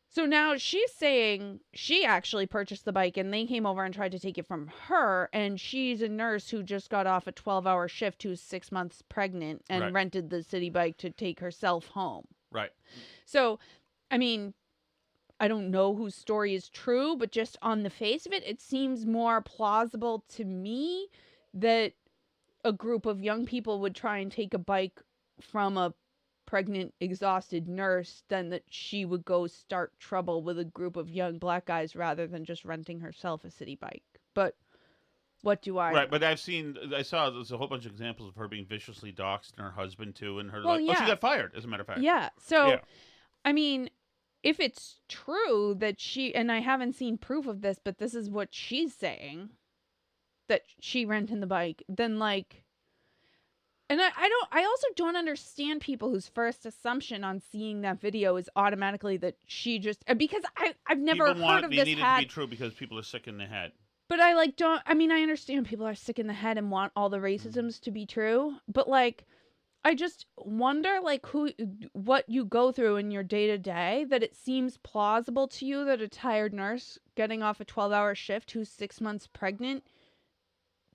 So now she's saying she actually purchased the bike and they came over and tried to take it from her. And she's a nurse who just got off a 12-hour shift who's 6 months pregnant and Right. rented the city bike to take herself home. Right. So, I mean, I don't know whose story is true, but just on the face of it, it seems more plausible to me that a group of young people would try and take a bike from a pregnant, exhausted nurse than that she would go start trouble with a group of young black guys rather than just renting herself a city bike. But what do I Right, know? but I saw there's a whole bunch of examples of her being viciously doxxed and her husband too, and her Well, she yeah. got fired, as a matter of fact. Yeah. So, Yeah. I mean, if it's true that she, and I haven't seen proof of this, but this is what she's saying, that she rented the bike, then like, and I also don't understand people whose first assumption on seeing that video is automatically that she just, because I've never People heard of they this need it to be true because people are sick in the head. but I like don't, I mean, I understand people are sick in the head and want all the racisms to be true, but like, I just wonder, like, what you go through in your day to day that it seems plausible to you that a tired nurse getting off a 12-hour shift who's 6 months pregnant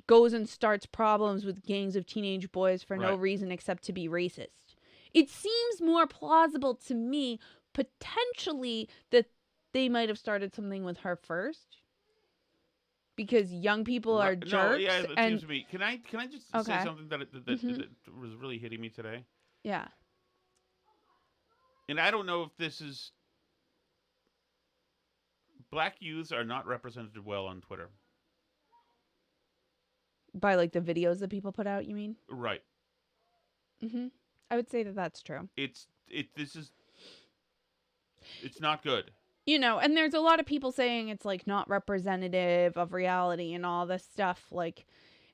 goes and starts problems with gangs of teenage boys for no Right. reason except to be racist. It seems more plausible to me, potentially, that they might have started something with her first. Because young people are Right. jerks. No, yeah, it and seems to me. Can I just Okay. say something that was really hitting me today? yeah. And I don't know if this is black youths are not represented well on Twitter. By like the videos that people put out, you mean? Right. Mm-hmm. I would say that that's true. It's not good. You know, and there's a lot of people saying it's like not representative of reality and all this stuff, like,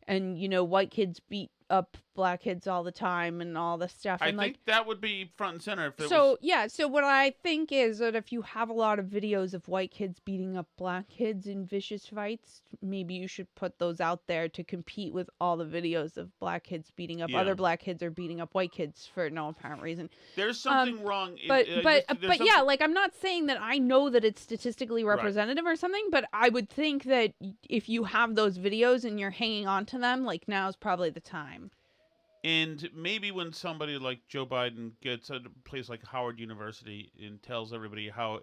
and you know, white kids beat up black kids all the time and all this stuff. I And think that would be front and center if it so was. yeah, so what I think is that if you have a lot of videos of white kids beating up black kids in vicious fights, maybe you should put those out there to compete with all the videos of black kids beating up Yeah. other black kids or beating up white kids for no apparent reason. There's something wrong. But There's yeah, like I'm not saying that I know that it's statistically Right. representative or something, but I would think that if you have those videos and you're hanging on to them, like now's probably the time. And maybe when somebody like Joe Biden gets a place like Howard University and tells everybody how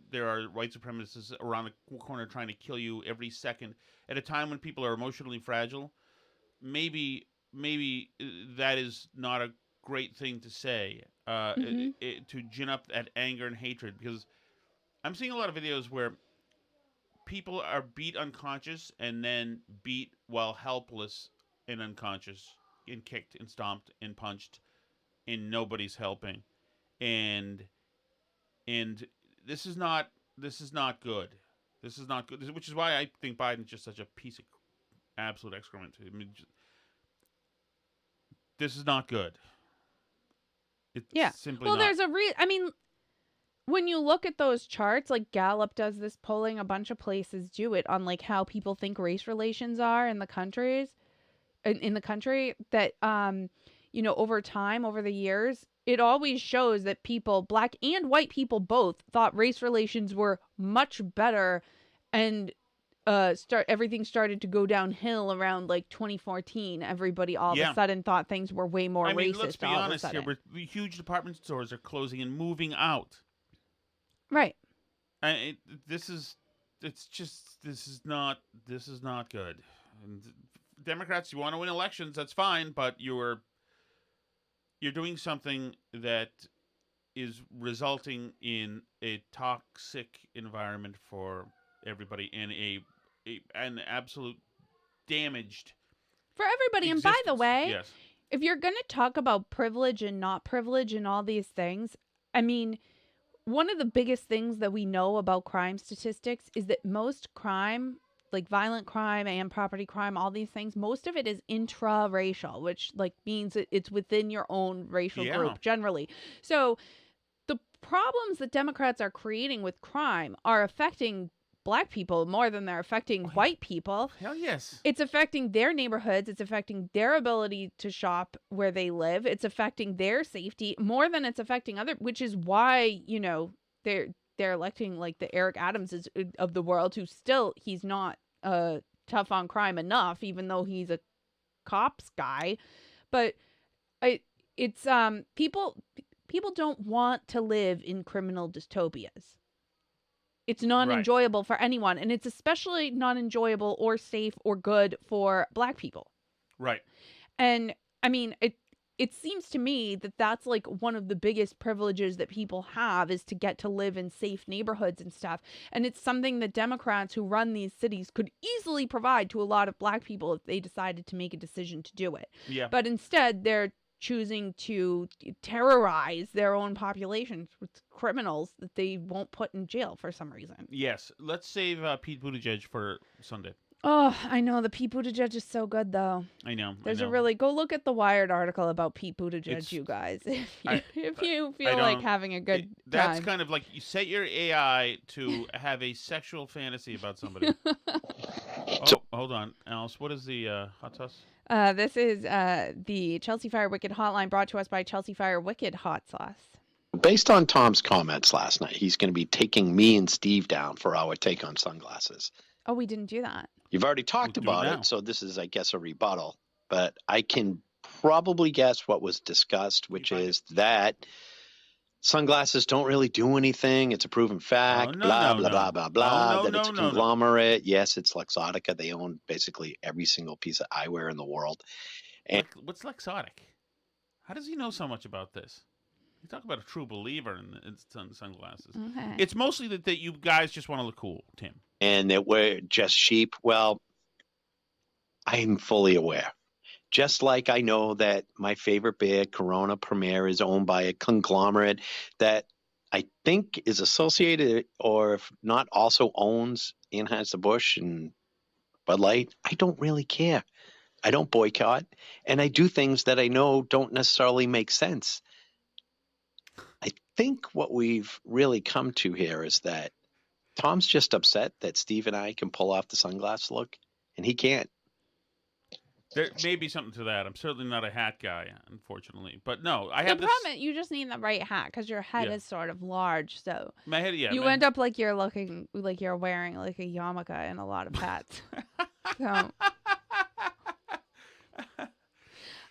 there are white supremacists around the corner trying to kill you every second at a time when people are emotionally fragile, maybe that is not a great thing to say to gin up that anger and hatred, because I'm seeing a lot of videos where people are beat unconscious and then beat while helpless and unconscious, and kicked and stomped and punched, and nobody's helping, and this is not good. This is not good. Which is why I think Biden's just such a piece of absolute excrement. I mean, this is not good. It's simply Well, not. there's I mean, when you look at those charts, like Gallup does this polling, a bunch of places do it on like how people think race relations are in the countries, in the country, that you know, over time, over the years, it always shows that people, black and white people both, thought race relations were much better, and everything started to go downhill around like 2014. Everybody all of a sudden thought things were way more I mean, racist. let's be all honest of a here. sudden. Huge department stores are closing and moving out. Right. This is not good. And Democrats, you want to win elections, that's fine, but you're doing something that is resulting in a toxic environment for everybody and an absolute damaged For everybody. And by the existence. way, Yes. if you're going to talk about privilege and not privilege and all these things, I mean, one of the biggest things that we know about crime statistics is that most crime, like violent crime and property crime, all these things, most of it is intra-racial, which like means it's within your own racial group generally. So the problems that Democrats are creating with crime are affecting black people more than they're affecting white people. Hell yes. It's affecting their neighborhoods. It's affecting their ability to shop where they live. It's affecting their safety more than it's affecting other, which is why, you know, they're electing like the Eric Adamses of the world, who still, he's not tough on crime enough, even though he's a cops guy. But it's people don't want to live in criminal dystopias. It's not enjoyable for anyone, and it's especially not enjoyable or safe or good for black people. Right. And I mean, it seems to me that that's like one of the biggest privileges that people have, is to get to live in safe neighborhoods and stuff. And it's something that Democrats who run these cities could easily provide to a lot of black people if they decided to make a decision to do it. Yeah. But instead, they're choosing to terrorize their own populations with criminals that they won't put in jail for some reason. Yes. Let's save Pete Buttigieg for Sunday. Oh, I know. The Pete Buttigieg is so good, though. I know. There's a really... Go look at the Wired article about Pete Buttigieg, you guys. If you feel like having a good That's time. kind of like you set your AI to have a sexual fantasy about somebody. Hold on. Alice, what is the hot sauce? This is the Chelsea Fire Wicked Hotline, brought to us by Chelsea Fire Wicked Hot Sauce. Based on Tom's comments last night, he's going to be taking me and Steve down for our take on sunglasses. Oh, we didn't do that. You've already talked about it, so this is, I guess, a rebuttal. But I can probably guess what was discussed, which is that sunglasses don't really do anything. It's a proven fact, blah, blah, blah, that it's a conglomerate. Yes, it's Luxottica. They own basically every single piece of eyewear in the world. And what's Luxottic? How does he know so much about this? You talk about a true believer in sunglasses. Okay. It's mostly that you guys just want to look cool, Tim. And that we're just sheep. Well, I'm fully aware. Just like I know that my favorite beer, Corona Premier, is owned by a conglomerate that I think is associated, or if not, also owns Anheuser-Busch and Bud Light. I don't really care. I don't boycott. And I do things that I know don't necessarily make sense. I think what we've really come to here is that Tom's just upset that Steve and I can pull off the sunglass look, and he can't. There may be something to that. I'm certainly not a hat guy, unfortunately. But no, I the have this... problem is you just need the right hat, because your head is sort of large. So my head, you end up like you're looking like you're wearing like a yarmulke in a lot of hats. So...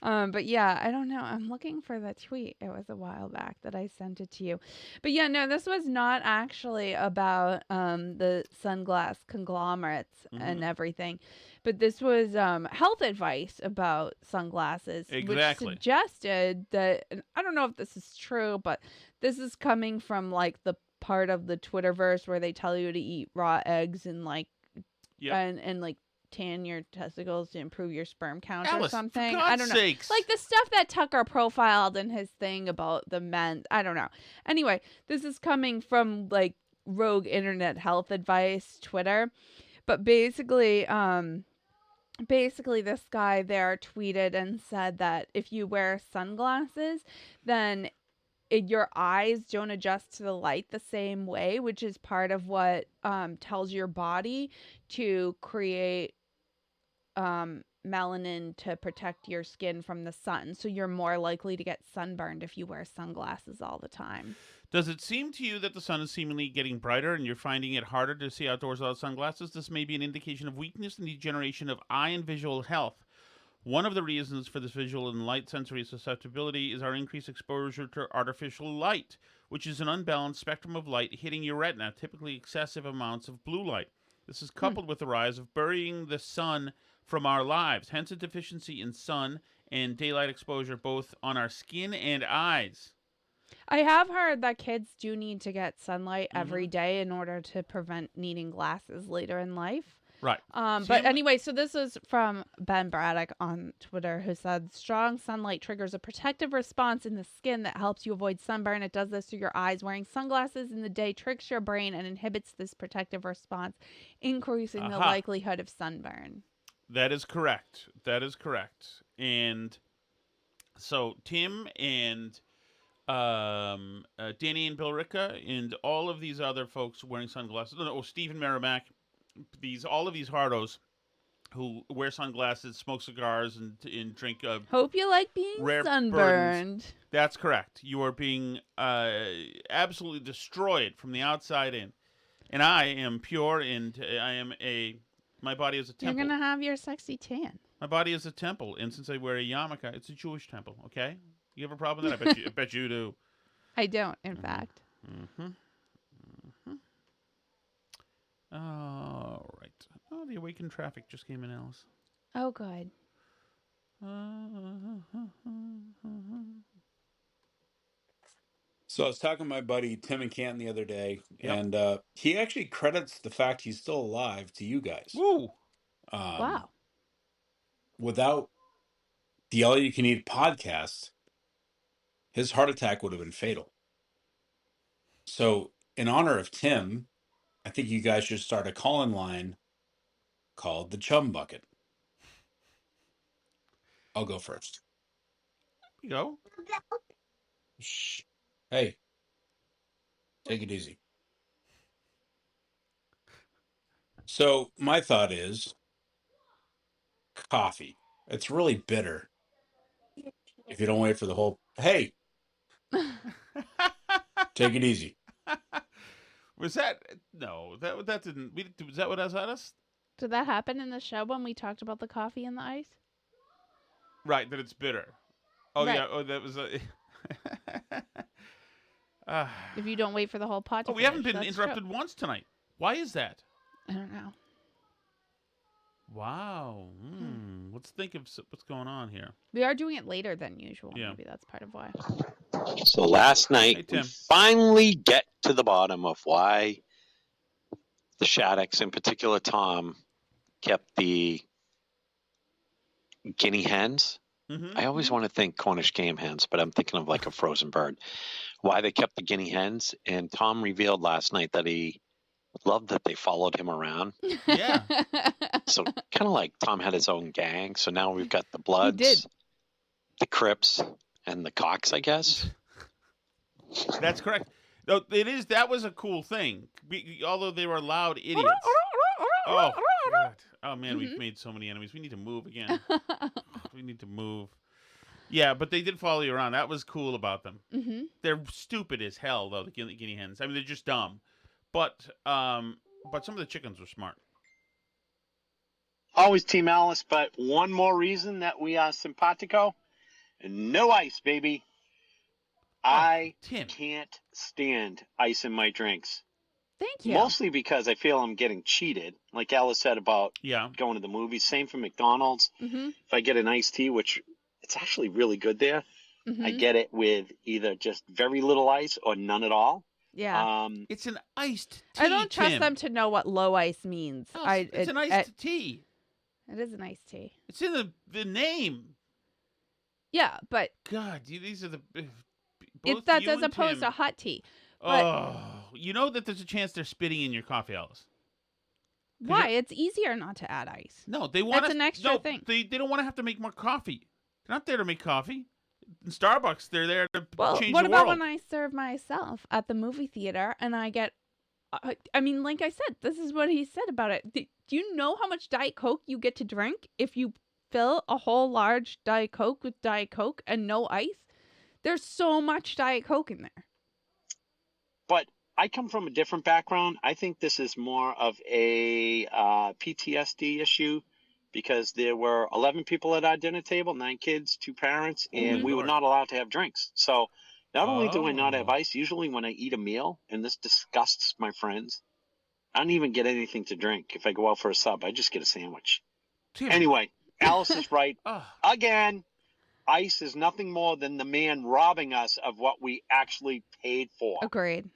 but yeah, I don't know. I'm looking for the tweet. It was a while back that I sent it to you. But yeah, no, this was not actually about the sunglass conglomerates and everything. But this was health advice about sunglasses, which suggested that, and I don't know if this is true, but this is coming from like the part of the Twitterverse where they tell you to eat raw eggs and like and like tan your testicles to improve your sperm count or something. I don't know. Sakes. Like the stuff that Tucker profiled in his thing about the men. I don't know. Anyway, this is coming from like rogue internet health advice Twitter, but basically this guy there tweeted and said that if you wear sunglasses, then your eyes don't adjust to the light the same way, which is part of what tells your body to create melanin to protect your skin from the sun. So you're more likely to get sunburned if you wear sunglasses all the time. Does it seem to you that the sun is seemingly getting brighter and you're finding it harder to see outdoors without sunglasses? This may be an indication of weakness and degeneration of eye and visual health. One of the reasons for this visual and light sensory susceptibility is our increased exposure to artificial light, which is an unbalanced spectrum of light hitting your retina, typically excessive amounts of blue light. This is coupled with the rise of burying the sun from our lives, hence a deficiency in sun and daylight exposure both on our skin and eyes. I have heard that kids do need to get sunlight every day in order to prevent needing glasses later in life. Right. But anyway, so this is from Ben Braddock on Twitter, who said, strong sunlight triggers a protective response in the skin that helps you avoid sunburn. It does this through your eyes. Wearing sunglasses in the day tricks your brain and inhibits this protective response, increasing the likelihood of sunburn. That is correct. And so Tim and Danny and Bill Ricca and all of these other folks wearing sunglasses. Stephen Merrimack. All of these hardos who wear sunglasses, smoke cigars, and drink. Hope you like being sunburned. Burdens. That's correct. You are being absolutely destroyed from the outside in. And I am pure, and my body is a temple. You're gonna have your sexy tan. My body is a temple, and since I wear a yarmulke, it's a Jewish temple. Okay, you have a problem with that? I bet you do. I don't, in fact. All right. Oh, the awakened traffic just came in, Alice. Oh, good. So I was talking to my buddy Tim and Canton the other day, and he actually credits the fact he's still alive to you guys. Woo! Wow. Without the All You Can Eat podcast, his heart attack would have been fatal. So in honor of Tim, I think you guys should start a call-in line called the Chum Bucket. I'll go first. You go. Shh. Hey, take it easy. So my thought is coffee. It's really bitter if you don't wait for the whole. Hey, take it easy. Was that no? That didn't. Was that what I was at us? Did that happen in the show when we talked about the coffee and the ice? Right, that it's bitter. Oh Right. yeah. Oh, that was a. If you don't wait for the whole pot to we haven't finish, been that's interrupted true. once tonight. Why is that? I don't know. Wow. Let's think of what's going on here. We are doing it later than usual. Yeah. Maybe that's part of why. So last Hey, night, we Tim. finally get to the bottom of why the Shaddocks, in particular Tom, kept the guinea hens. Mm-hmm. I always want to think Cornish game hens, but I'm thinking of like a frozen bird. Why they kept the guinea hens. And Tom revealed last night that he loved that they followed him around. Yeah. So kind of like Tom had his own gang. So now we've got the Bloods, did. the Crips, and the Cox, I guess. That's correct. No, it is. That was a cool thing. Although they were loud idiots. Oh, God. Oh, man, we've made so many enemies. We need to move again. We need to move. Yeah, but they did follow you around. That was cool about them. Mm-hmm. They're stupid as hell, though, the guinea hens. I mean, they're just dumb. But some of the chickens were smart. Always Team Alice, but one more reason that we are simpatico. No ice, baby. I Tim. can't stand ice in my drinks. Thank you. Mostly because I feel I'm getting cheated. Like Alice said about Yeah. going to the movies. Same for McDonald's. Mm-hmm. If I get an iced tea, which it's actually really good there, Mm-hmm. I get it with either just very little ice or none at all. Yeah. It's an iced tea, I don't trust Tim. them to know what low ice means. No, it's an iced tea. It is an iced tea. It's in the name. Yeah, but God, these are the... it's both that's you as and opposed Tim. to hot tea. But Oh, You know that there's a chance they're spitting in your coffee, Alice. Why? It's easier not to add ice. No, they want That's an extra thing. They don't want to have to make more coffee. They're not there to make coffee. In Starbucks, they're there to change what the about world. when I serve myself at the movie theater and I get, I mean, like I said, this is what he said about it. Do you know how much Diet Coke you get to drink if you fill a whole large Diet Coke with Diet Coke and no ice? There's so much Diet Coke in there. But I come from a different background. I think this is more of a PTSD issue because there were 11 people at our dinner table, 9 kids, 2 parents, and we were not allowed to have drinks. So not only do I not have ice, usually when I eat a meal, and this disgusts my friends, I don't even get anything to drink. If I go out for a sub, I just get a sandwich. Anyway, Alice is right. Again, ice is nothing more than the man robbing us of what we actually paid for. Agreed.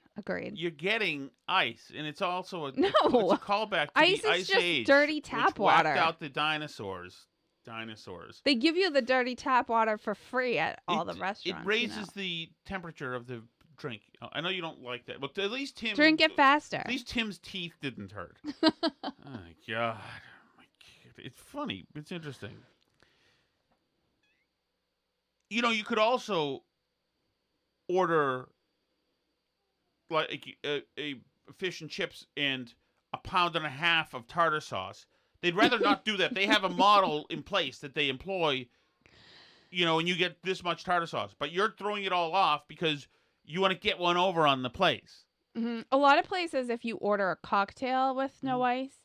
You're getting ice, and it's also a No. it's a callback to Ice the is Ice just Age, dirty tap which whacked water. out the dinosaurs. They give you the dirty tap water for free at all the restaurants. It raises the temperature of the drink. I know you don't like that, but at least Tim Drink it faster. At least Tim's teeth didn't hurt. Oh my God. It's funny. It's interesting. You know, you could also order like a fish and chips and a pound and a half of tartar sauce. They'd rather not do that. They have a model in place that they employ, you know, and you get this much tartar sauce. But you're throwing it all off because you want to get one over on the place. Mm-hmm. A lot of places, if you order a cocktail with no ice,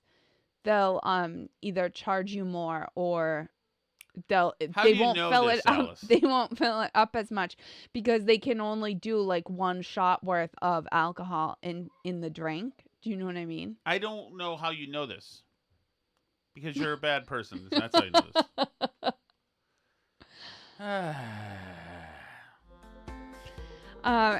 they'll either charge you more or they won't fill it up. They won't fill it up as much because they can only do like one shot worth of alcohol in the drink. Do you know what I mean? I don't know how you know this because you're a bad person. That's how you know this.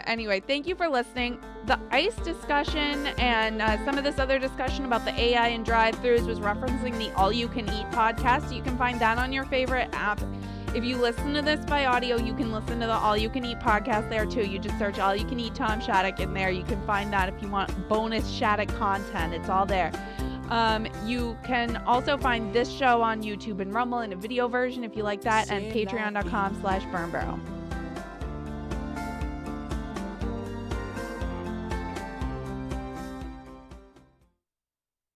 Anyway, thank you for listening. The ICE discussion and some of this other discussion about the AI and drive-thrus was referencing the All You Can Eat podcast. You can find that on your favorite app. If you listen to this by audio, you can listen to the All You Can Eat podcast there too. You just search All You Can Eat Tom Shattuck in there. You can find that if you want bonus Shattuck content. It's all there. You can also find this show on YouTube and Rumble in a video version if you like that, and patreon.com/burnbarrel.